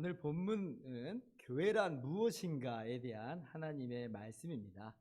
오늘 본문은 교회란 무엇인가에 대한 하나님의 말씀입니다.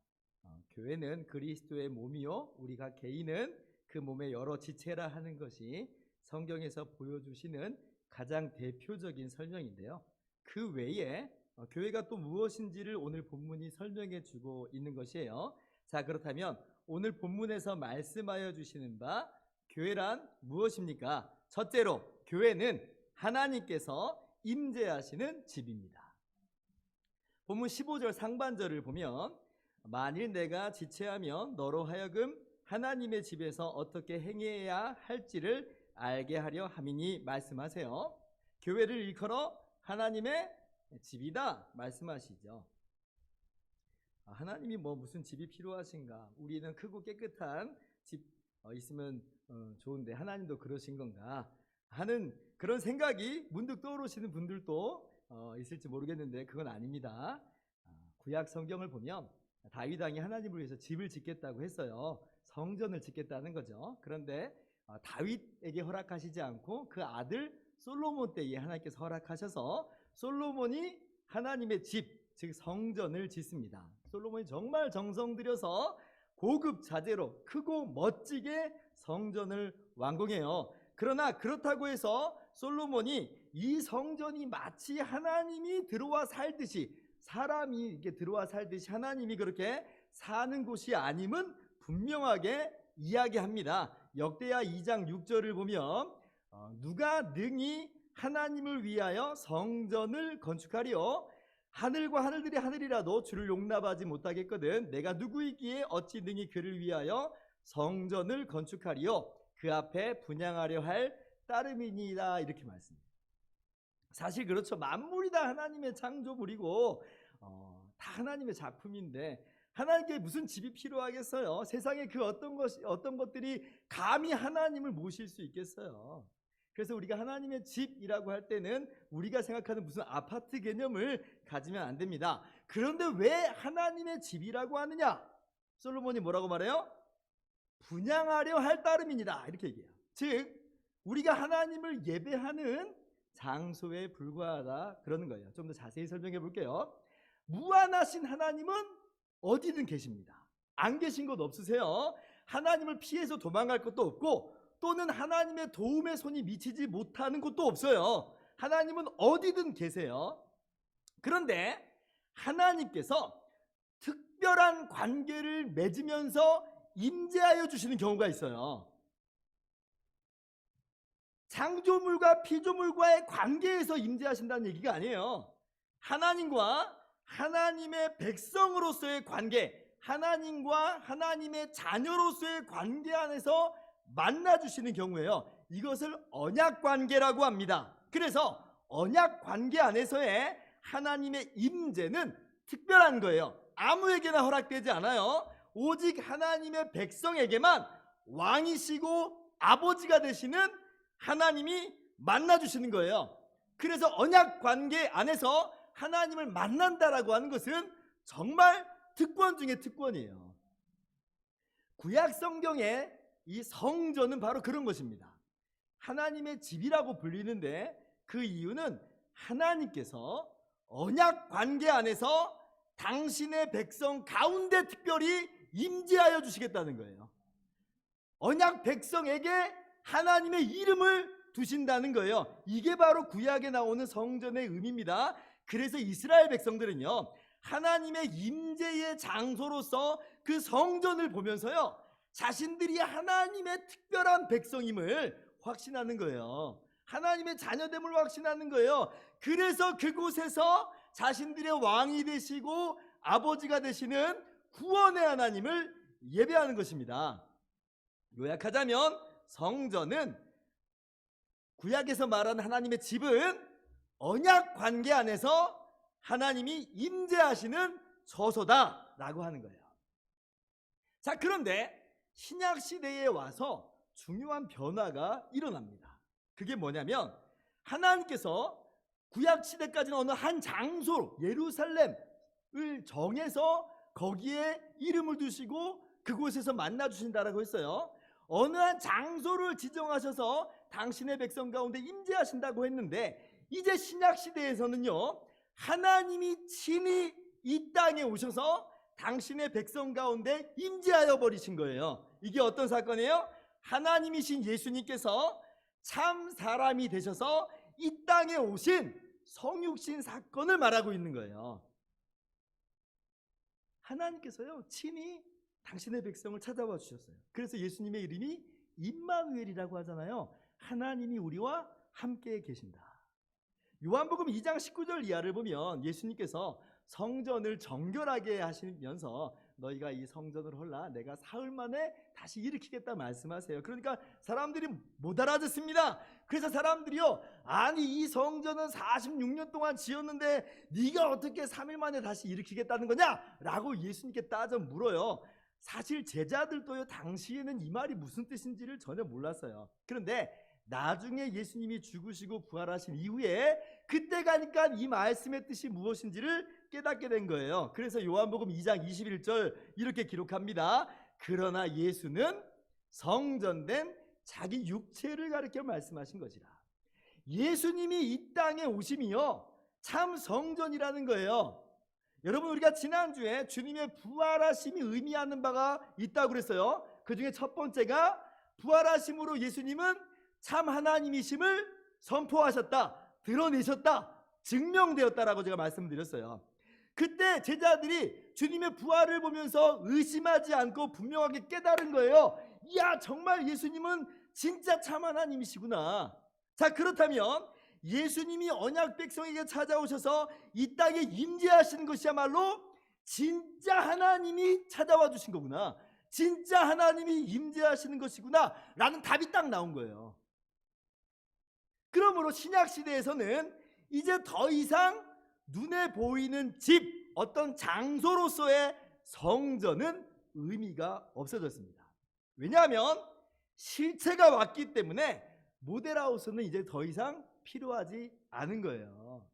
교회는 그리스도의 몸이요 우리가 개인은 그 몸의 여러 지체라 하는 것이 성경에서 보여주시는 가장 대표적인 설명인데요. 그 외에 교회가 또 무엇인지를 오늘 본문이 설명해 주고 있는 것이에요. 자, 그렇다면 오늘 본문에서 말씀하여 주시는 바 교회란 무엇입니까? 첫째로 교회는 하나님께서 임재하시는 집입니다. 본문 15절 상반절을 보면 만일 내가 지체하면 너로 하여금 하나님의 집에서 어떻게 행해야 할지를 알게 하려 함이니 말씀하세요. 교회를 일컬어 하나님의 집이다 말씀하시죠. 하나님이 무슨 집이 필요하신가? 우리는 크고 깨끗한 집 있으면 좋은데 하나님도 그러신 건가? 하는 그런 생각이 문득 떠오르시는 분들도 있을지 모르겠는데 그건 아닙니다. 구약 성경을 보면 다윗 왕이 하나님을 위해서 집을 짓겠다고 했어요. 성전을 짓겠다는 거죠. 그런데 다윗에게 허락하시지 않고 그 아들 솔로몬 때에 하나님께서 허락하셔서 솔로몬이 하나님의 집, 즉 성전을 짓습니다. 솔로몬이 정말 정성 들여서 고급 자재로 크고 멋지게 성전을 완공해요. 그러나 그렇다고 해서 솔로몬이 이 성전이 마치 하나님이 들어와 살듯이, 사람이 이렇게 들어와 살듯이 하나님이 그렇게 사는 곳이 아님은 분명하게 이야기합니다. 역대하 2장 6절을 보면 누가 능히 하나님을 위하여 성전을 건축하리요? 하늘과 하늘들이 하늘이라도 주를 용납하지 못하겠거든 내가 누구이기에 어찌 능히 그를 위하여 성전을 건축하리요? 그 앞에 분향하려 할 따름이니이다 이렇게 말씀합니다. 사실 그렇죠. 만물이 다 하나님의 창조물이고 다 하나님의 작품인데 하나님께 무슨 집이 필요하겠어요? 세상에 그 어떤 것들이 감히 하나님을 모실 수 있겠어요? 그래서 우리가 하나님의 집이라고 할 때는 우리가 생각하는 무슨 아파트 개념을 가지면 안 됩니다. 그런데 왜 하나님의 집이라고 하느냐? 솔로몬이 뭐라고 말해요? 분향하려 할 따름이니라 이렇게 얘기해요. 즉 우리가 하나님을 예배하는 장소에 불과하다 그러는 거예요. 좀 더 자세히 설명해 볼게요. 무한하신 하나님은 어디든 계십니다. 안 계신 곳 없으세요? 하나님을 피해서 도망갈 것도 없고 또는 하나님의 도움의 손이 미치지 못하는 곳도 없어요. 하나님은 어디든 계세요. 그런데 하나님께서 특별한 관계를 맺으면서 임재하여 주시는 경우가 있어요. 창조물과 피조물과의 관계에서 임재하신다는 얘기가 아니에요. 하나님과 하나님의 백성으로서의 관계, 하나님과 하나님의 자녀로서의 관계 안에서 만나주시는 경우에요. 이것을 언약관계라고 합니다. 그래서 언약관계 안에서의 하나님의 임재는 특별한 거예요. 아무에게나 허락되지 않아요. 오직 하나님의 백성에게만 왕이시고 아버지가 되시는 하나님이 만나주시는 거예요. 그래서 언약관계 안에서 하나님을 만난다라고 하는 것은 정말 특권 중에 특권이에요. 구약 성경에 이 성전은 바로 그런 것입니다. 하나님의 집이라고 불리는데 그 이유는 하나님께서 언약관계 안에서 당신의 백성 가운데 특별히 임재하여 주시겠다는 거예요. 언약 백성에게 하나님의 이름을 두신다는 거예요. 이게 바로 구약에 나오는 성전의 의미입니다. 그래서 이스라엘 백성들은요 하나님의 임재의 장소로서 그 성전을 보면서요 자신들이 하나님의 특별한 백성임을 확신하는 거예요. 하나님의 자녀됨을 확신하는 거예요. 그래서 그곳에서 자신들의 왕이 되시고 아버지가 되시는 구원의 하나님을 예배하는 것입니다. 요약하자면 성전은 구약에서 말하는 하나님의 집은 언약 관계 안에서 하나님이 임재하시는 처소다라고 하는 거예요. 자, 그런데 신약 시대에 와서 중요한 변화가 일어납니다. 그게 뭐냐면 하나님께서 구약 시대까지는 어느 한 장소 예루살렘을 정해서 거기에 이름을 두시고 그곳에서 만나 주신다라고 했어요. 어느 한 장소를 지정하셔서 당신의 백성 가운데 임재하신다고 했는데 이제 신약 시대에서는요, 하나님이 친히 이 땅에 오셔서 당신의 백성 가운데 임재하여 버리신 거예요. 이게 어떤 사건이에요? 하나님이신 예수님께서 참 사람이 되셔서 이 땅에 오신 성육신 사건을 말하고 있는 거예요. 하나님께서요, 친히 당신의 백성을 찾아와 주셨어요. 그래서 예수님의 이름이 임마누엘이라고 하잖아요. 하나님이 우리와 함께 계신다. 요한복음 2장 19절 이하를 보면 예수님께서 성전을 정결하게 하시면서 너희가 이 성전을 헐라 내가 사흘 만에 다시 일으키겠다 말씀하세요. 그러니까 사람들이 못 알아듣습니다. 그래서 사람들이요, 아니 이 성전은 46년 동안 지었는데 네가 어떻게 3일 만에 다시 일으키겠다는 거냐? 라고 예수님께 따져 물어요. 사실 제자들도요, 당시에는 이 말이 무슨 뜻인지를 전혀 몰랐어요. 그런데 나중에 예수님이 죽으시고 부활하신 이후에 그때 가니까 이 말씀의 뜻이 무엇인지를 깨닫게 된 거예요. 그래서 요한복음 2장 21절 이렇게 기록합니다. 그러나 예수는 성전된 자기 육체를 가리켜 말씀하신 것이라. 예수님이 이 땅에 오심이요, 참 성전이라는 거예요. 여러분, 우리가 지난주에 주님의 부활하심이 의미하는 바가 있다고 그랬어요. 그 중에 첫 번째가 부활하심으로 예수님은 참 하나님이심을 선포하셨다, 드러내셨다, 증명되었다라고 제가 말씀드렸어요. 그때 제자들이 주님의 부활을 보면서 의심하지 않고 분명하게 깨달은 거예요. 이야, 정말 예수님은 진짜 참 하나님이시구나. 자, 그렇다면 예수님이 언약 백성에게 찾아오셔서 이 땅에 임재하시는 것이야말로 진짜 하나님이 찾아와 주신 거구나, 진짜 하나님이 임재하시는 것이구나 라는 답이 딱 나온 거예요. 그러므로 신약시대에서는 이제 더 이상 눈에 보이는 집, 어떤 장소로서의 성전은 의미가 없어졌습니다. 왜냐하면 실체가 왔기 때문에 모델하우스는 이제 더 이상 필요하지 않은 거예요.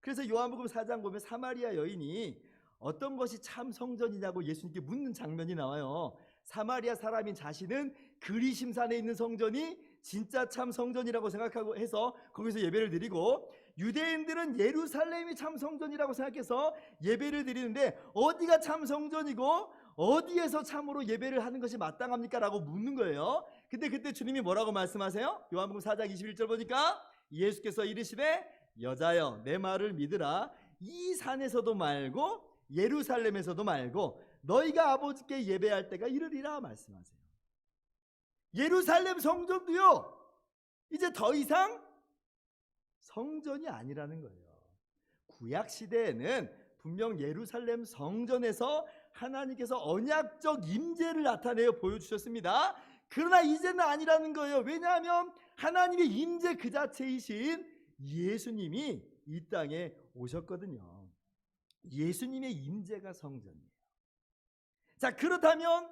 그래서 요한복음 4장 보면 사마리아 여인이 어떤 것이 참 성전이냐고 예수님께 묻는 장면이 나와요. 사마리아 사람인 자신은 그리심산에 있는 성전이 진짜 참 성전이라고 생각하고 해서 거기서 예배를 드리고, 유대인들은 예루살렘이 참 성전이라고 생각해서 예배를 드리는데 어디가 참 성전이고 어디에서 참으로 예배를 하는 것이 마땅합니까? 라고 묻는 거예요. 근데 그때 주님이 뭐라고 말씀하세요? 요한복음 4장 21절 보니까 예수께서 이르시되 여자여 내 말을 믿으라. 이 산에서도 말고 예루살렘에서도 말고 너희가 아버지께 예배할 때가 이르리라 말씀하세요. 예루살렘 성전도요, 이제 더 이상 성전이 아니라는 거예요. 구약 시대에는 분명 예루살렘 성전에서 하나님께서 언약적 임재를 나타내어 보여주셨습니다. 그러나 이제는 아니라는 거예요. 왜냐하면 하나님의 임재 그 자체이신 예수님이 이 땅에 오셨거든요. 예수님의 임재가 성전이에요. 자, 그렇다면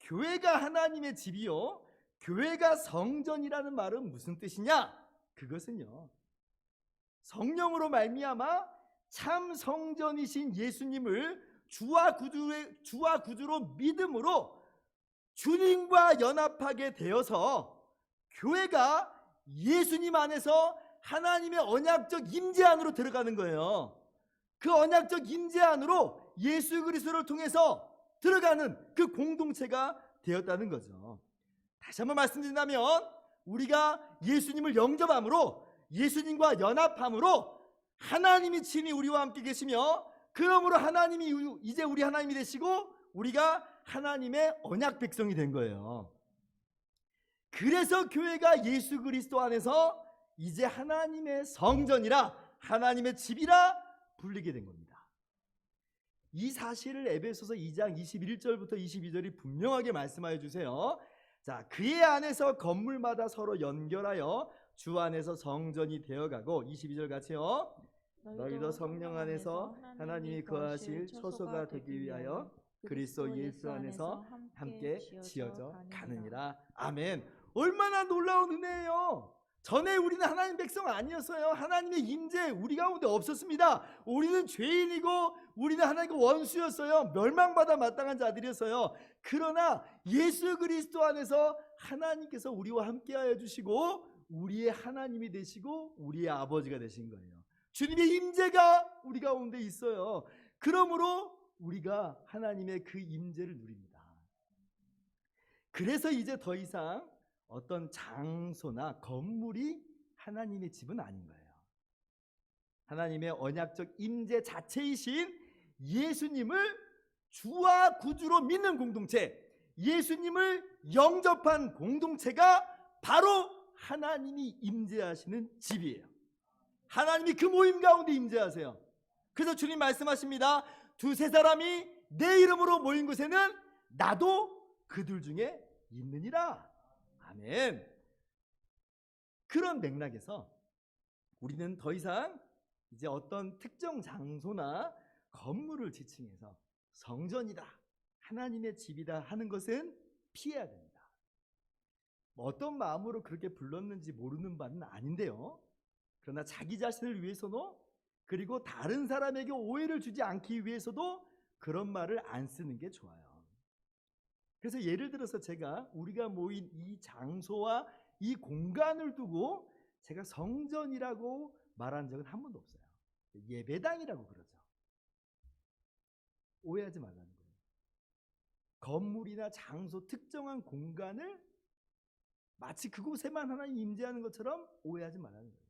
교회가 하나님의 집이요, 교회가 성전이라는 말은 무슨 뜻이냐? 그것은요, 성령으로 말미암아 참 성전이신 예수님을 주와 구주로 믿음으로 주님과 연합하게 되어서 교회가 예수님 안에서 하나님의 언약적 임재 안으로 들어가는 거예요. 그 언약적 임재 안으로 예수 그리스도를 통해서 들어가는 그 공동체가 되었다는 거죠. 다시 한번 말씀드린다면 우리가 예수님을 영접함으로, 예수님과 연합함으로 하나님이 친히 우리와 함께 계시며, 그러므로 하나님이 이제 우리 하나님이 되시고 우리가 하나님의 언약 백성이 된 거예요. 그래서 교회가 예수 그리스도 안에서 이제 하나님의 성전이라, 하나님의 집이라 불리게 된 겁니다. 이 사실을 에베소서 2장 21절부터 22절이 분명하게 말씀하여 주세요. 자, 그의 안에서 건물마다 서로 연결하여 주 안에서 성전이 되어가고, 22절 같이요. 너희도 성령 안에서 하나님이 거하실 초소가 되기 위하여 그리스도 예수 안에서 함께 지어져 가느니라. 아멘. 얼마나 놀라운 은혜예요. 전에 우리는 하나님 백성 아니었어요. 하나님의 임재 우리 가운데 없었습니다. 우리는 죄인이고 우리는 하나님과 원수였어요. 멸망받아 마땅한 자들이었어요. 그러나 예수 그리스도 안에서 하나님께서 우리와 함께하여 주시고 우리의 하나님이 되시고 우리의 아버지가 되신 거예요. 주님의 임재가 우리 가운데 있어요. 그러므로 우리가 하나님의 그 임재를 누립니다. 그래서 이제 더 이상 어떤 장소나 건물이 하나님의 집은 아닌 거예요. 하나님의 언약적 임재 자체이신 예수님을 주와 구주로 믿는 공동체, 예수님을 영접한 공동체가 바로 하나님이 임재하시는 집이에요. 하나님이 그 모임 가운데 임재하세요. 그래서 주님 말씀하십니다. 두세 사람이 내 이름으로 모인 곳에는 나도 그들 중에 있느니라. 아멘. 그런 맥락에서 우리는 더 이상 이제 어떤 특정 장소나 건물을 지칭해서 성전이다, 하나님의 집이다 하는 것은 피해야 됩니다. 어떤 마음으로 그렇게 불렀는지 모르는 바는 아닌데요. 그러나 자기 자신을 위해서도, 그리고 다른 사람에게 오해를 주지 않기 위해서도 그런 말을 안 쓰는 게 좋아요. 그래서 예를 들어서 제가 우리가 모인 이 장소와 이 공간을 두고 제가 성전이라고 말한 적은 한 번도 없어요. 예배당이라고 그러죠. 오해하지 말라는 거예요. 건물이나 장소, 특정한 공간을 마치 그곳에만 하나님 임재하는 것처럼 오해하지 말라는 거예요.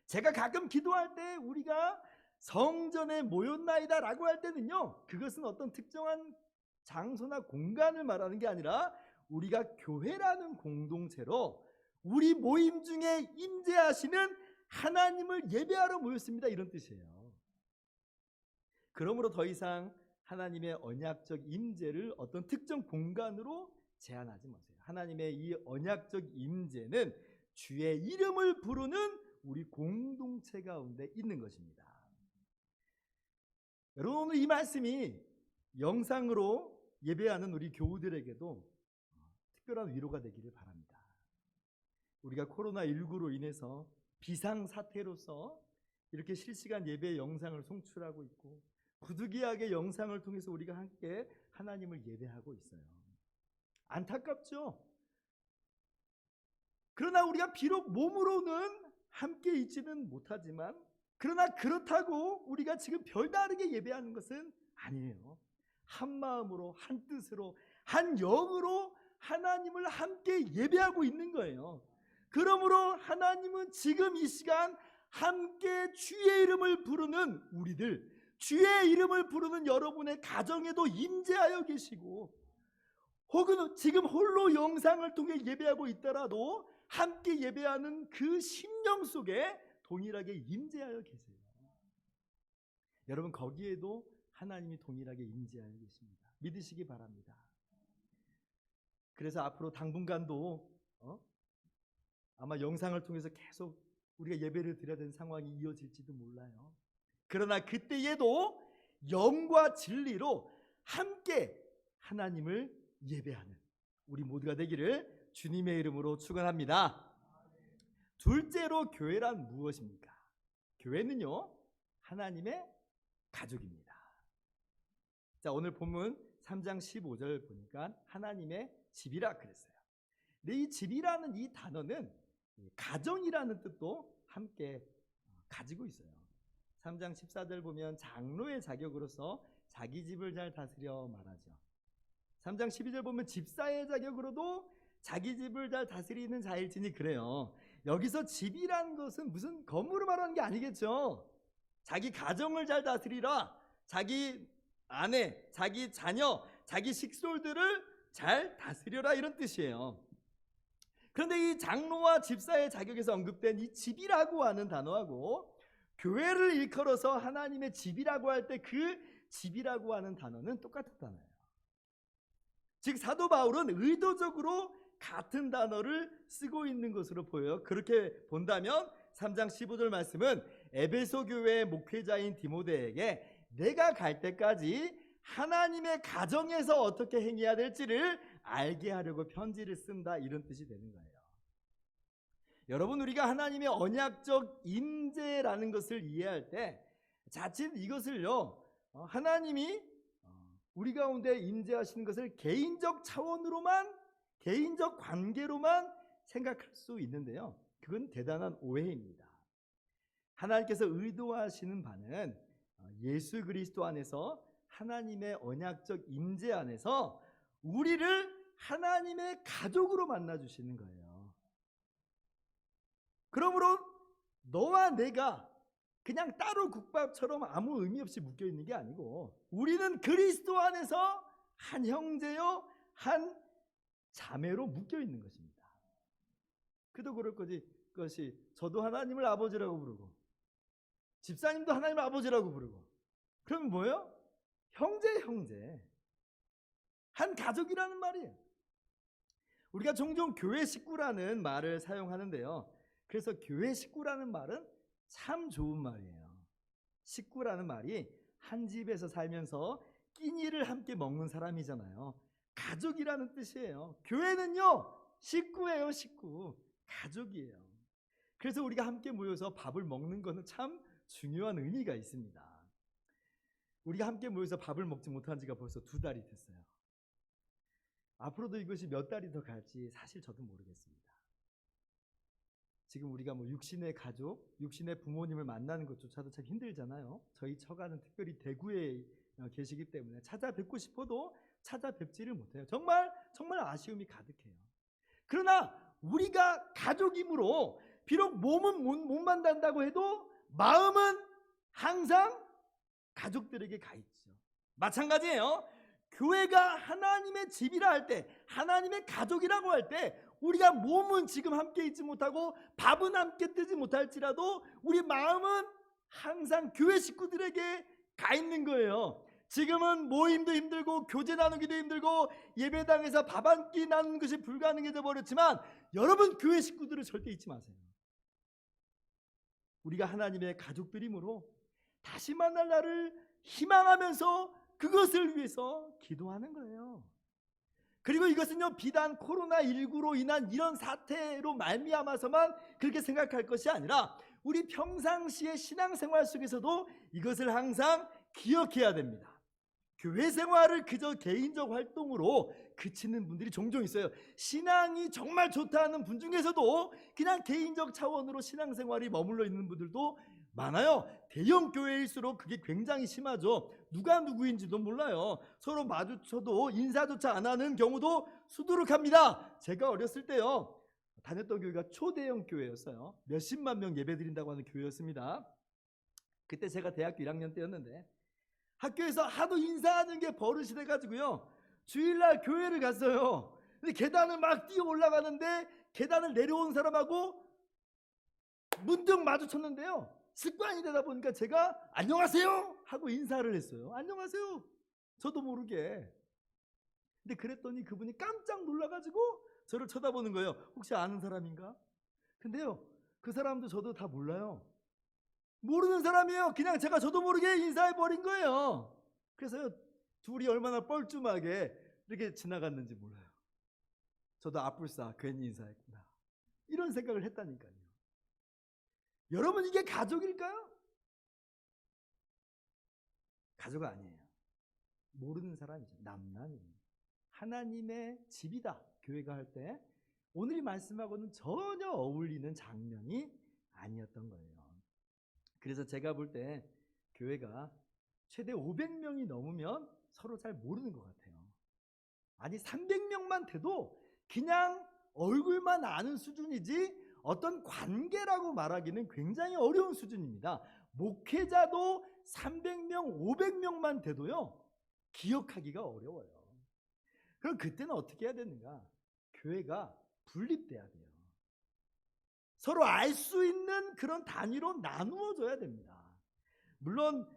제가 가끔 기도할 때 우리가 성전에 모였나이다 라고 할 때는요, 그것은 어떤 특정한 장소나 공간을 말하는 게 아니라 우리가 교회라는 공동체로 우리 모임 중에 임재하시는 하나님을 예배하러 모였습니다, 이런 뜻이에요. 그러므로 더 이상 하나님의 언약적 임재를 어떤 특정 공간으로 제한하지 마세요. 하나님의 이 언약적 임재는 주의 이름을 부르는 우리 공동체 가운데 있는 것입니다. 여러분, 오늘 이 말씀이 영상으로 예배하는 우리 교우들에게도 특별한 위로가 되기를 바랍니다. 우리가 코로나19로 인해서 비상사태로서 이렇게 실시간 예배 영상을 송출하고 있고, 부득이하게 영상을 통해서 우리가 함께 하나님을 예배하고 있어요. 안타깝죠? 그러나 우리가 비록 몸으로는 함께 있지는 못하지만, 그러나 그렇다고 우리가 지금 별다르게 예배하는 것은 아니에요. 한 마음으로, 한 뜻으로, 한 영으로 하나님을 함께 예배하고 있는 거예요. 그러므로 하나님은 지금 이 시간 함께 주의 이름을 부르는 우리들, 주의 이름을 부르는 여러분의 가정에도 임재하여 계시고, 혹은 지금 홀로 영상을 통해 예배하고 있더라도 함께 예배하는 그 심령 속에 동일하게 임재하여 계세요. 여러분, 거기에도 하나님이 동일하게 임재하여 계십니다. 믿으시기 바랍니다. 그래서 앞으로 당분간도 아마 영상을 통해서 계속 우리가 예배를 드려야 되는 상황이 이어질지도 몰라요. 그러나 그때에도 영과 진리로 함께 하나님을 예배하는 우리 모두가 되기를 주님의 이름으로 축원합니다. 둘째로, 교회란 무엇입니까? 교회는요, 하나님의 가족입니다. 자, 오늘 본문 3장 15절 보니까 하나님의 집이라 그랬어요. 근데 이 집이라는 이 단어는 가정이라는 뜻도 함께 가지고 있어요. 3장 14절 보면 장로의 자격으로서 자기 집을 잘 다스려 말하죠. 3장 12절 보면 집사의 자격으로도 자기 집을 잘 다스리는 자일지니 그래요. 여기서 집이란 것은 무슨 건물을 말하는 게 아니겠죠. 자기 가정을 잘 다스리라, 자기 아내, 자기 자녀, 자기 식솔들을 잘 다스려라, 이런 뜻이에요. 그런데 이 장로와 집사의 자격에서 언급된 이 집이라고 하는 단어하고 교회를 일컬어서 하나님의 집이라고 할 때 그 집이라고 하는 단어는 똑같은 단어예요. 즉 사도 바울은 의도적으로 같은 단어를 쓰고 있는 것으로 보여요. 그렇게 본다면 3장 15절 말씀은 에베소 교회의 목회자인 디모데에게 내가 갈 때까지 하나님의 가정에서 어떻게 행해야 될지를 알게 하려고 편지를 쓴다, 이런 뜻이 되는 거예요. 여러분, 우리가 하나님의 언약적 임재라는 것을 이해할 때 자칫 이것을요, 하나님이 우리 가운데 임재하시는 것을 개인적 차원으로만, 개인적 관계로만 생각할 수 있는데요, 그건 대단한 오해입니다. 하나님께서 의도하시는 바는 예수 그리스도 안에서 하나님의 언약적 임재 안에서 우리를 하나님의 가족으로 만나주시는 거예요. 그러므로 너와 내가 그냥 따로 국밥처럼 아무 의미 없이 묶여 있는 게 아니고 우리는 그리스도 안에서 한 형제요 한 자매로 묶여 있는 것입니다. 그도 그럴 것이 저도 하나님을 아버지라고 부르고 집사님도 하나님을 아버지라고 부르고 그러면 뭐예요? 형제 한 가족이라는 말이에요. 우리가 종종 교회 식구라는 말을 사용하는데요. 그래서 교회 식구라는 말은 참 좋은 말이에요. 식구라는 말이 한 집에서 살면서 끼니를 함께 먹는 사람이잖아요. 가족이라는 뜻이에요. 교회는요 식구예요. 식구, 가족이에요. 그래서 우리가 함께 모여서 밥을 먹는 것은 참 중요한 의미가 있습니다. 우리가 함께 모여서 밥을 먹지 못한 지가 벌써 2달이 됐어요. 앞으로도 이것이 몇 달이 더 갈지 사실 저도 모르겠습니다. 지금 우리가 육신의 가족, 육신의 부모님을 만나는 것조차도 참 힘들잖아요. 저희 처가는 특별히 대구에 계시기 때문에 찾아뵙고 싶어도 찾아뵙지를 못해요. 정말 아쉬움이 가득해요. 그러나 우리가 가족이므로 비록 몸은 못 만난다고 해도 마음은 항상 가족들에게 가 있죠. 마찬가지예요. 교회가 하나님의 집이라 할 때, 하나님의 가족이라고 할 때 우리가 몸은 지금 함께 있지 못하고 밥은 함께 뜨지 못할지라도 우리 마음은 항상 교회 식구들에게 가 있는 거예요. 지금은 모임도 힘들고 교제 나누기도 힘들고 예배당에서 밥 한 끼 나누는 것이 불가능해져 버렸지만 여러분 교회 식구들을 절대 잊지 마세요. 우리가 하나님의 가족들이므로 다시 만날 날을 희망하면서 그것을 위해서 기도하는 거예요. 그리고 이것은요 비단 코로나19로 인한 이런 사태로 말미암아서만 그렇게 생각할 것이 아니라 우리 평상시의 신앙생활 속에서도 이것을 항상 기억해야 됩니다. 교회 생활을 그저 개인적 활동으로 그치는 분들이 종종 있어요. 신앙이 정말 좋다는 분 중에서도 그냥 개인적 차원으로 신앙생활이 머물러 있는 분들도 많아요. 대형 교회일수록 그게 굉장히 심하죠. 누가 누구인지도 몰라요. 서로 마주쳐도 인사조차 안 하는 경우도 수두룩합니다. 제가 어렸을 때요 다녔던 교회가 초대형 교회였어요. 몇십만 명 예배드린다고 하는 교회였습니다. 그때 제가 대학교 1학년 때였는데 학교에서 하도 인사하는 게 버릇이 돼가지고요 주일날 교회를 갔어요. 근데 계단을 막 뛰어 올라가는데 계단을 내려온 사람하고 문득 마주쳤는데요 습관이 되다 보니까 제가 안녕하세요 하고 인사를 했어요. 안녕하세요. 저도 모르게. 근데 그랬더니 그분이 깜짝 놀라가지고 저를 쳐다보는 거예요. 혹시 아는 사람인가? 근데요 그 사람도 저도 다 몰라요. 모르는 사람이에요. 그냥 제가 저도 모르게 인사해버린 거예요. 그래서 둘이 얼마나 뻘쭘하게 이렇게 지나갔는지 몰라요. 저도 아뿔싸 괜히 인사했구나 이런 생각을 했다니까요. 여러분 이게 가족일까요? 가족 아니에요. 모르는 사람이죠. 남남이에요. 하나님의 집이다. 교회가 할 때 오늘 이 말씀하고는 전혀 어울리는 장면이 아니었던 거예요. 그래서 제가 볼 때 교회가 최대 500명이 넘으면 서로 잘 모르는 것 같아요. 아니 300명만 돼도 그냥 얼굴만 아는 수준이지 어떤 관계라고 말하기는 굉장히 어려운 수준입니다. 목회자도 300명, 500명만 돼도요 기억하기가 어려워요. 그럼 그때는 어떻게 해야 되는가? 교회가 분립돼야 돼요. 서로 알 수 있는 그런 단위로 나누어져야 됩니다. 물론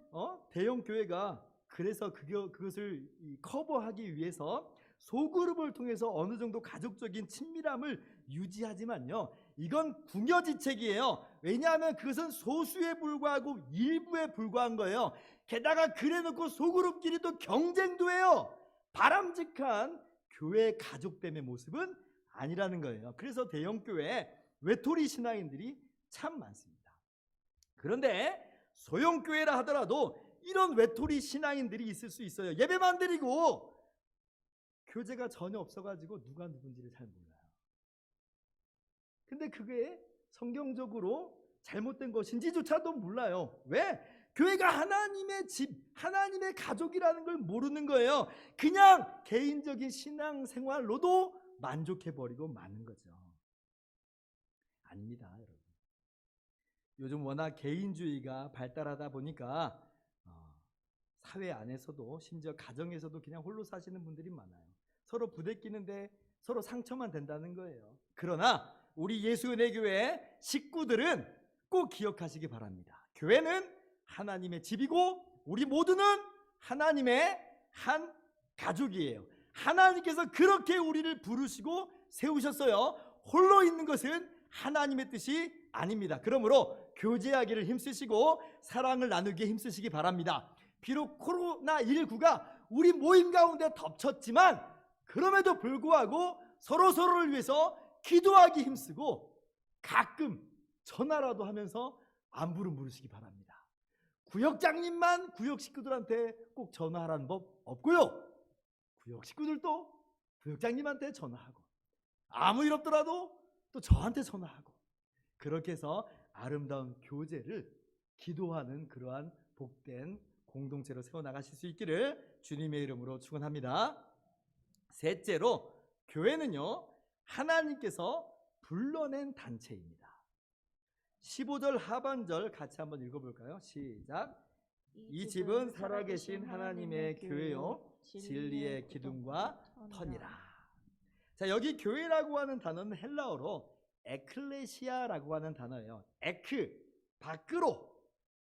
대형 교회가 그래서 그것을 커버하기 위해서 소그룹을 통해서 어느 정도 가족적인 친밀함을 유지하지만요 이건 궁여지책이에요. 왜냐하면 그것은 소수에 불과하고 일부에 불과한 거예요. 게다가 그래놓고 소그룹끼리 또 경쟁도 해요. 바람직한 교회 가족됨의 모습은 아니라는 거예요. 그래서 대형 교회에 외톨이 신앙인들이 참 많습니다. 그런데 소형교회라 하더라도 이런 외톨이 신앙인들이 있을 수 있어요. 예배만 드리고 교제가 전혀 없어가지고 누가 누군지를 잘 몰라요. 근데 그게 성경적으로 잘못된 것인지조차도 몰라요. 왜? 교회가 하나님의 집, 하나님의 가족이라는 걸 모르는 거예요. 그냥 개인적인 신앙생활로도 만족해버리고 마는 거죠. 아닙니다, 여러분. 요즘 워낙 개인주의가 발달하다 보니까 사회 안에서도 심지어 가정에서도 그냥 홀로 사시는 분들이 많아요. 서로 부대끼는데 서로 상처만 된다는 거예요. 그러나 우리 예수은혜 교회 식구들은 꼭 기억하시기 바랍니다. 교회는 하나님의 집이고 우리 모두는 하나님의 한 가족이에요. 하나님께서 그렇게 우리를 부르시고 세우셨어요. 홀로 있는 것은 하나님의 뜻이 아닙니다. 그러므로 교제하기를 힘쓰시고 사랑을 나누기에 힘쓰시기 바랍니다. 비록 코로나19가 우리 모임 가운데 덮쳤지만 그럼에도 불구하고 서로서로를 위해서 기도하기 힘쓰고 가끔 전화라도 하면서 안부를 물으시기 바랍니다. 구역장님만 구역 식구들한테 꼭 전화하라는 법 없고요. 구역 식구들도 구역장님한테 전화하고 아무 일 없더라도 또 저한테 전화하고 그렇게 해서 아름다운 교제를 기도하는 그러한 복된 공동체로 세워나가실 수 있기를 주님의 이름으로 축원합니다. 셋째로 교회는요 하나님께서 불러낸 단체입니다. 15절 하반절 같이 한번 읽어볼까요? 시작. 이 집은 살아계신 하나님의 교회요 진리의 기둥과 터니라. 자, 여기 교회라고 하는 단어는 헬라어로 에클레시아라고 하는 단어예요. 에크, 밖으로,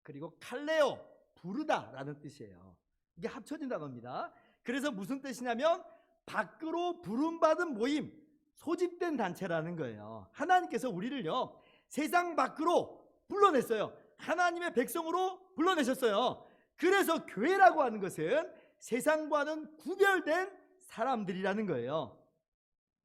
그리고 칼레오, 부르다라는 뜻이에요. 이게 합쳐진 단어입니다. 그래서 무슨 뜻이냐면 밖으로 부름받은 모임, 소집된 단체라는 거예요. 하나님께서 우리를요 세상 밖으로 불러냈어요. 하나님의 백성으로 불러내셨어요. 그래서 교회라고 하는 것은 세상과는 구별된 사람들이라는 거예요.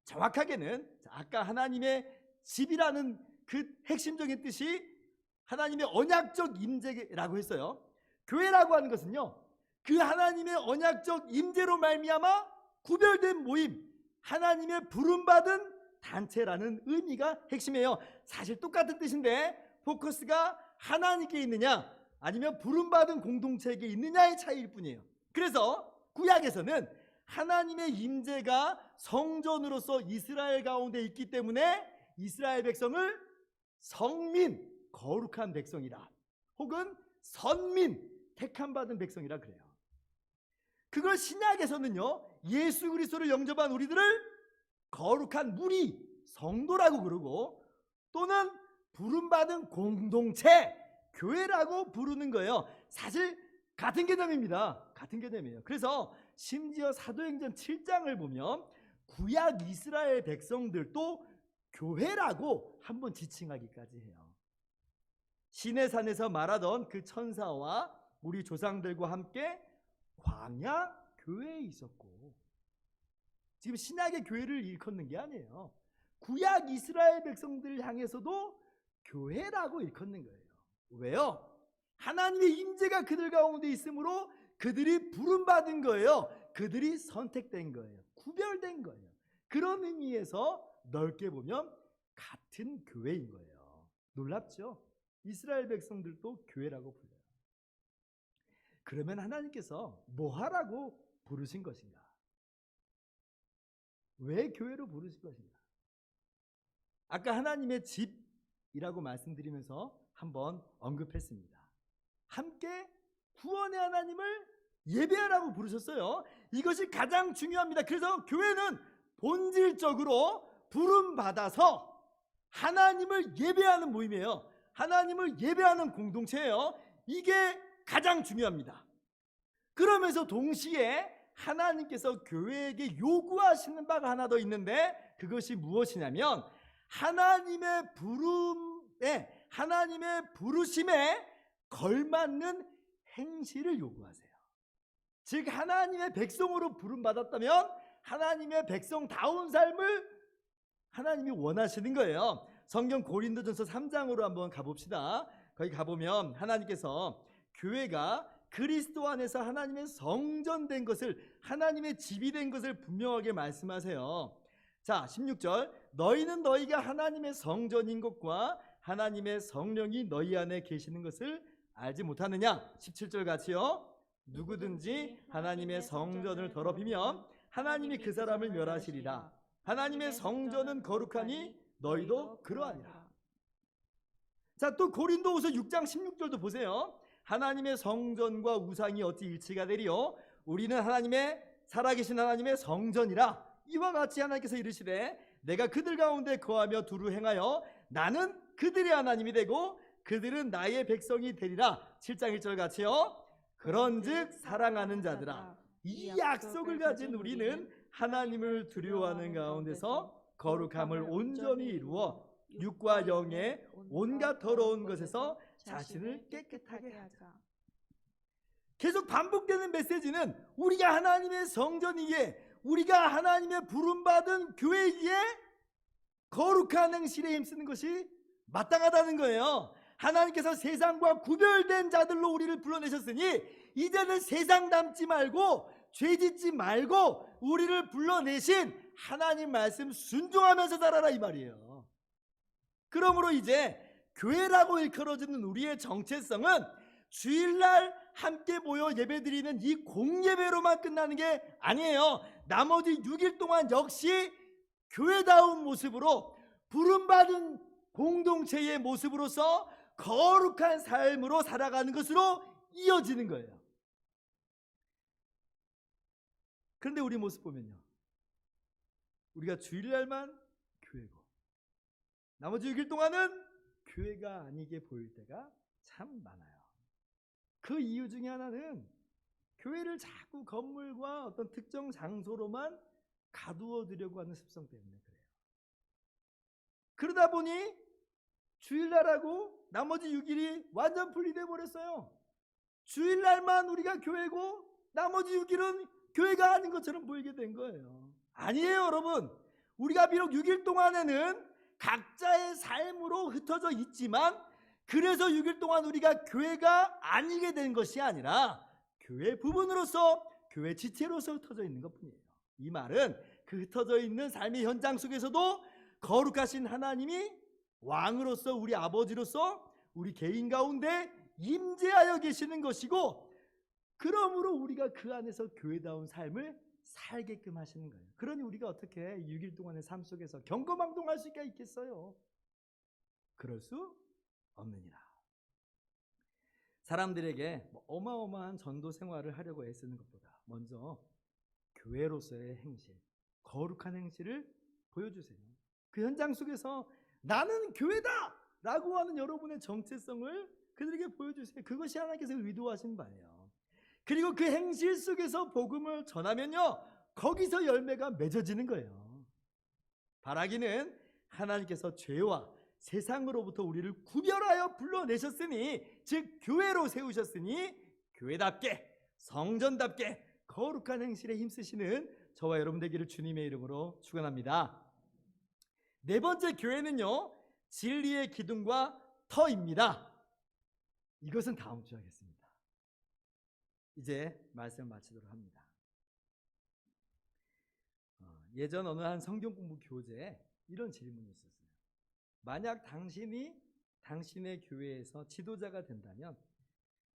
정확하게는 아까 하나님의 집이라는 그 핵심적인 뜻이 하나님의 언약적 임재라고 했어요. 교회라고 하는 것은요 그 하나님의 언약적 임재로 말미암아 구별된 모임, 하나님의 부름받은 단체라는 의미가 핵심이에요. 사실 똑같은 뜻인데 포커스가 하나님께 있느냐 아니면 부름받은 공동체에게 있느냐의 차이일 뿐이에요. 그래서 구약에서는 하나님의 임재가 성전으로서 이스라엘 가운데 있기 때문에 이스라엘 백성을 성민, 거룩한 백성이라 혹은 선민, 택함받은 백성이라 그래요. 그걸 신약에서는요 예수 그리스도를 영접한 우리들을 거룩한 무리, 성도라고 그러고 또는 부름받은 공동체, 교회라고 부르는 거예요. 사실 같은 개념입니다. 같은 개념이에요. 그래서 심지어 사도행전 7장을 보면 구약 이스라엘 백성들도 교회라고 한번 지칭하기까지 해요. 시내산에서 말하던 그 천사와 우리 조상들과 함께 광야 교회에 있었고 지금 신약의 교회를 일컫는 게 아니에요. 구약 이스라엘 백성들을 향해서도 교회라고 일컫는 거예요. 왜요? 하나님의 임재가 그들 가운데 있으므로 그들이 부름받은 거예요. 그들이 선택된 거예요. 구별된 거예요. 그런 의미에서 넓게 보면 같은 교회인 거예요. 놀랍죠? 이스라엘 백성들도 교회라고 불려요. 그러면 하나님께서 뭐 하라고 부르신 것인가? 왜 교회로 부르신 것인가? 아까 하나님의 집이라고 말씀드리면서 한번 언급했습니다. 함께 구원의 하나님을 예배하라고 부르셨어요. 이것이 가장 중요합니다. 그래서 교회는 본질적으로 부름받아서 하나님을 예배하는 모임이에요. 하나님을 예배하는 공동체예요. 이게 가장 중요합니다. 그러면서 동시에 하나님께서 교회에게 요구하시는 바가 하나 더 있는데 그것이 무엇이냐면 하나님의 부름에, 하나님의 부르심에 걸맞는 행실을 요구하세요. 즉 하나님의 백성으로 부름받았다면 하나님의 백성다운 삶을 하나님이 원하시는 거예요. 성경 고린도전서 3장으로 한번 가봅시다. 거기 가보면 하나님께서 교회가 그리스도 안에서 하나님의 성전된 것을, 하나님의 집이 된 것을 분명하게 말씀하세요. 자, 16절. 너희는 너희가 하나님의 성전인 것과 하나님의 성령이 너희 안에 계시는 것을 알지 못하느냐? 17절 같이요. 누구든지 하나님의 성전을 더럽히면 하나님이 그 사람을 멸하시리라. 하나님의 성전은 거룩하니 너희도 그러하니라. 자, 또 고린도후서 6장 16절도 보세요. 하나님의 성전과 우상이 어찌 일치가 되리요? 우리는 하나님의 살아계신 하나님의 성전이라. 이와 같이 하나님께서 이르시되 내가 그들 가운데 거하며 두루 행하여 나는 그들의 하나님이 되고 그들은 나의 백성이 되리라. 7장 1절 같이요. 그런즉 사랑하는 자들아, 이 약속을 가진 우리는 하나님을 두려워하는 가운데서 거룩함을 온전히 이루어 육과 영의 온갖 더러운 것에서 자신을 깨끗하게 하자. 계속 반복되는 메시지는 우리가 하나님의 성전이기에, 우리가 하나님의 부름받은 교회이기에 거룩한 행실에 힘쓰는 것이 마땅하다는 거예요. 하나님께서 세상과 구별된 자들로 우리를 불러내셨으니 이제는 세상 닮지 말고 죄 짓지 말고 우리를 불러내신 하나님 말씀 순종하면서 살아라, 이 말이에요. 그러므로 이제 교회라고 일컬어지는 우리의 정체성은 주일날 함께 모여 예배드리는 이 공예배로만 끝나는 게 아니에요. 나머지 6일 동안 역시 교회다운 모습으로 부름받은 공동체의 모습으로서 거룩한 삶으로 살아가는 것으로 이어지는 거예요. 그런데 우리 모습 보면요, 우리가 주일날만 교회고 나머지 6일 동안은 교회가 아니게 보일 때가 참 많아요. 그 이유 중에 하나는 교회를 자꾸 건물과 어떤 특정 장소로만 가두어 두려고 하는 습성 때문에 그래요. 그러다 보니 주일날하고 나머지 6일이 완전 분리돼 버렸어요. 주일날만 우리가 교회고 나머지 6일은 교회가 아닌 것처럼 보이게 된 거예요. 아니에요, 여러분. 우리가 비록 6일 동안에는 각자의 삶으로 흩어져 있지만 그래서 6일 동안 우리가 교회가 아니게 된 것이 아니라 교회 부분으로서, 교회 지체로서 흩어져 있는 것뿐이에요. 이 말은 그 흩어져 있는 삶의 현장 속에서도 거룩하신 하나님이 왕으로서, 우리 아버지로서 우리 개인 가운데 임재하여 계시는 것이고, 그러므로 우리가 그 안에서 교회다운 삶을 살게끔 하시는 거예요. 그러니 우리가 어떻게 6일 동안의 삶 속에서 경거망동할 수가 있겠어요? 그럴 수 없느니라. 사람들에게 어마어마한 전도 생활을 하려고 애쓰는 것보다 먼저 교회로서의 행실, 거룩한 행실을 보여주세요. 그 현장 속에서 나는 교회다! 라고 하는 여러분의 정체성을 그들에게 보여주세요. 그것이 하나님께서 의도하신 바예요. 그리고 그 행실 속에서 복음을 전하면요, 거기서 열매가 맺어지는 거예요. 바라기는 하나님께서 죄와 세상으로부터 우리를 구별하여 불러내셨으니, 즉 교회로 세우셨으니 교회답게, 성전답게 거룩한 행실에 힘쓰시는 저와 여러분 되기를 주님의 이름으로 축원합니다. 네 번째, 교회는요, 진리의 기둥과 터입니다. 이것은 다음 주에 하겠습니다. 이제 말씀을 마치도록 합니다. 예전 어느 한 성경 공부 교재에 이런 질문이 있었어요. 만약 당신이 당신의 교회에서 지도자가 된다면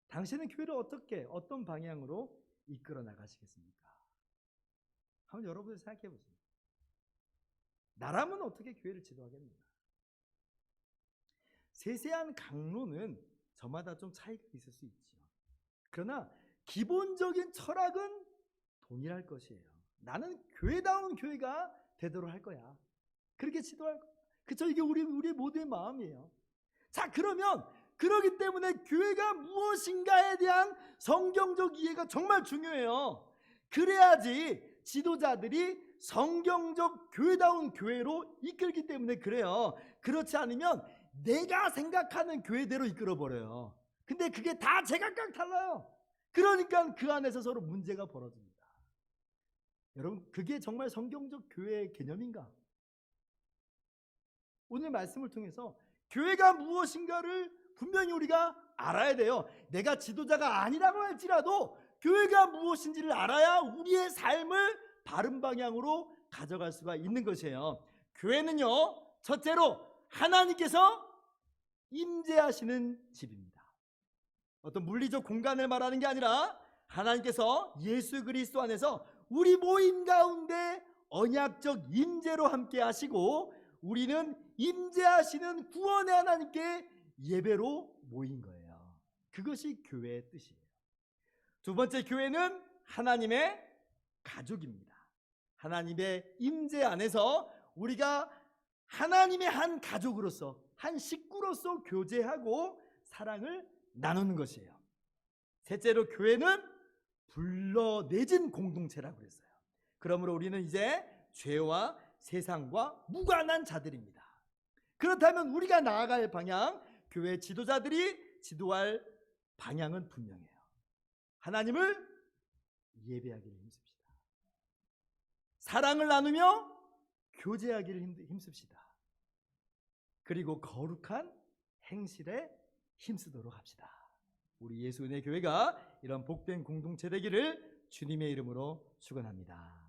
당신은 교회를 어떻게, 어떤 방향으로 이끌어 나가시겠습니까? 한번 여러분이 생각해 보세요. 나라면 어떻게 교회를 지도하겠는가? 세세한 강론은 저마다 좀 차이가 있을 수 있죠. 그러나 기본적인 철학은 동일할 것이에요. 나는 교회다운 교회가 되도록 할 거야. 그렇게 지도할 거야. 그렇죠? 이게 우리 모두의 마음이에요. 자, 그러면 그러기 때문에 교회가 무엇인가에 대한 성경적 이해가 정말 중요해요. 그래야지 지도자들이 성경적 교회다운 교회로 이끌기 때문에 그래요. 그렇지 않으면 내가 생각하는 교회대로 이끌어버려요. 근데 그게 다 제각각 달라요. 그러니까 그 안에서 서로 문제가 벌어집니다. 여러분, 그게 정말 성경적 교회의 개념인가? 오늘 말씀을 통해서 교회가 무엇인가를 분명히 우리가 알아야 돼요. 내가 지도자가 아니라고 할지라도 교회가 무엇인지를 알아야 우리의 삶을 바른 방향으로 가져갈 수가 있는 것이에요. 교회는요, 첫째로 하나님께서 임재하시는 집입니다. 어떤 물리적 공간을 말하는 게 아니라 하나님께서 예수 그리스도 안에서 우리 모임 가운데 언약적 임재로 함께 하시고 우리는 임재하시는 구원의 하나님께 예배로 모인 거예요. 그것이 교회의 뜻이에요. 두 번째, 교회는 하나님의 가족입니다. 하나님의 임재 안에서 우리가 하나님의 한 가족으로서, 한 식구로서 교제하고 사랑을 나누는 것이에요. 셋째로, 교회는 불러내진 공동체라고 그랬어요. 그러므로 우리는 이제 죄와 세상과 무관한 자들입니다. 그렇다면 우리가 나아갈 방향, 교회 지도자들이 지도할 방향은 분명해요. 하나님을 예배하기를 힘씁시다. 사랑을 나누며 교제하기를 힘씁시다. 그리고 거룩한 행실에 힘쓰도록 합시다. 우리 예수 은혜 교회가 이런 복된 공동체 되기를 주님의 이름으로 축원합니다.